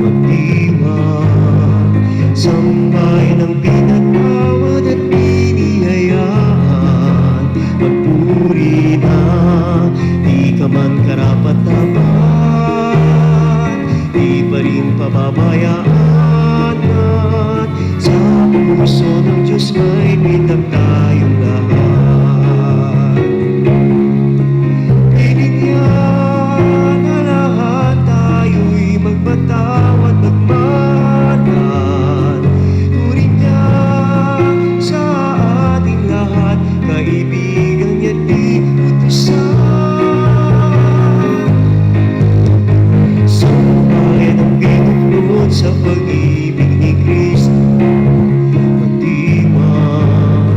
magdiwang. Sambayan ang pinatawad at biniyayaan, magpuri na di ka man karapat-dapat, di pa rin pababayaan at sa puso ng Diyos may bitag tayong lahat. Binigyan na lahat tayo'y magpatawad, magmahalan. Turing niya sa ating lahat, kaibigan niya di utusan. Sambayan ang pinunod sa pag-ibig ni Kristo, magdiwang.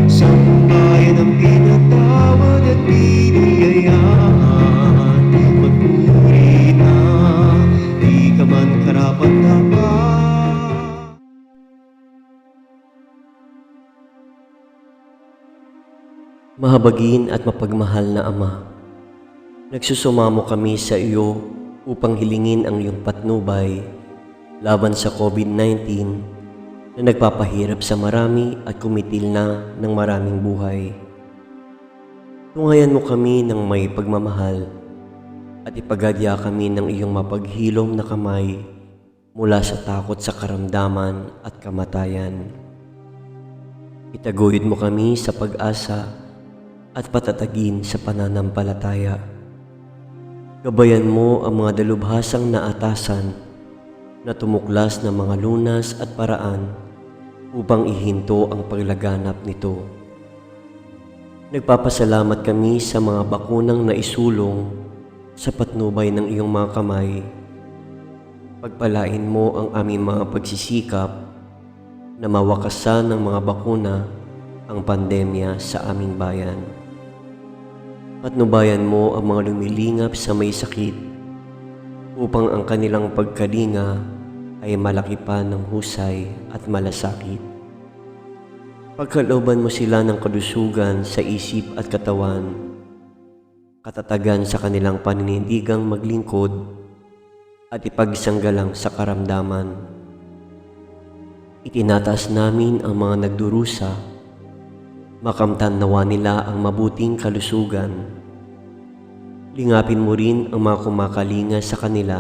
Sambayan ang pinatawad at biniyayaan, magpuri na di ka man karapat-dapat. Mahabagin at mapagmahal na Ama, nagsusumamo kami sa iyo upang hilingin ang iyong patnubay laban sa COVID-19 na nagpapahirap sa marami at kumitil na ng maraming buhay. Tunghayan mo kami ng may pagmamahal at ipagadya kami ng iyong mapaghilom na kamay mula sa takot sa karamdaman at kamatayan. Itaguyod mo kami sa pag-asa at patatagin sa pananampalataya. Gabayan mo ang mga dalubhasang naatasan na tumuklas ng mga lunas at paraan upang ihinto ang paglaganap nito. Nagpapasalamat kami sa mga bakunang naisulong sa patnubay ng iyong mga kamay. Pagpalain mo ang aming mga pagsisikap na mawakasan ng mga bakuna ang pandemya sa aming bayan. Patnubayan mo ang mga lumilingap sa may sakit upang ang kanilang pagkalinga ay malaki pa ng husay at malasakit. Pagkalooban mo sila ng kalusugan sa isip at katawan, katatagan sa kanilang paninindigang maglingkod at ipagsanggalang sa karamdaman. Itinataas namin ang mga nagdurusa, makamtan nawa nila ang mabuting kalusugan. Lingapin mo rin ang mga kumakalinga sa kanila.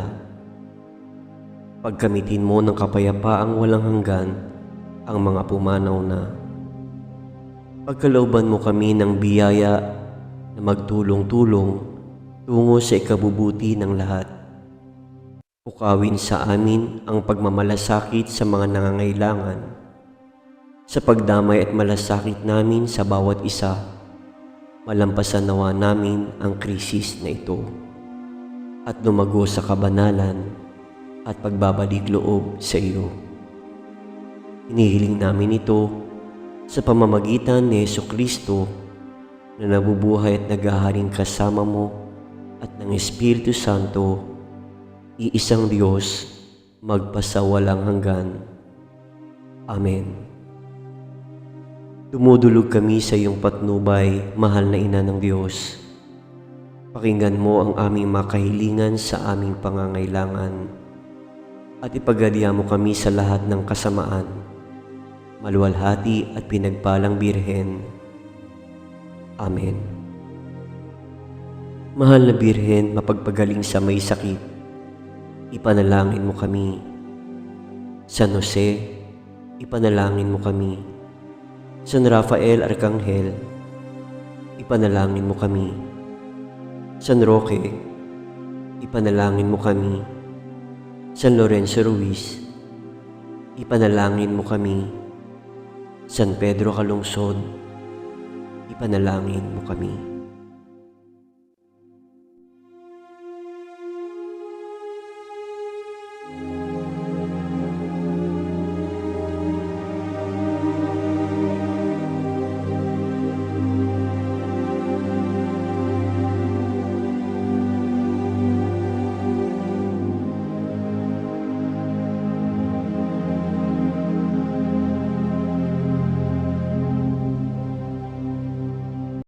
Pagkamitin mo ng kapayapaang walang hanggan ang mga pumanaw na. Pagkalooban mo kami ng biyaya na magtulong-tulong tungo sa ikabubuti ng lahat. Pukawin sa amin ang pagmamalasakit sa mga nangangailangan, sa pagdamay at malasakit namin sa bawat isa. Malampasan nawa namin ang krisis na ito at lumago sa kabanalan at pagbabalik loob sa iyo. Hinihiling namin ito sa pamamagitan ni Jesucristo na nabubuhay at naghaharing kasama mo at ng Espiritu Santo, iisang Diyos, magpasawalang hanggan. Amen. Dumudulog kami sa iyong patnubay, mahal na Ina ng Diyos. Pakinggan mo ang aming makahilingan sa aming pangangailangan at ipagalian mo kami sa lahat ng kasamaan. Maluwalhati at pinagpalang Birhen. Amen. Mahal na Birhen, mapagpagaling sa may sakit, ipanalangin mo kami. San Jose, ipanalangin mo kami. San Rafael Arcangel, ipanalangin mo kami. San Roque, ipanalangin mo kami. San Lorenzo Ruiz, ipanalangin mo kami. San Pedro Calungsod, ipanalangin mo kami.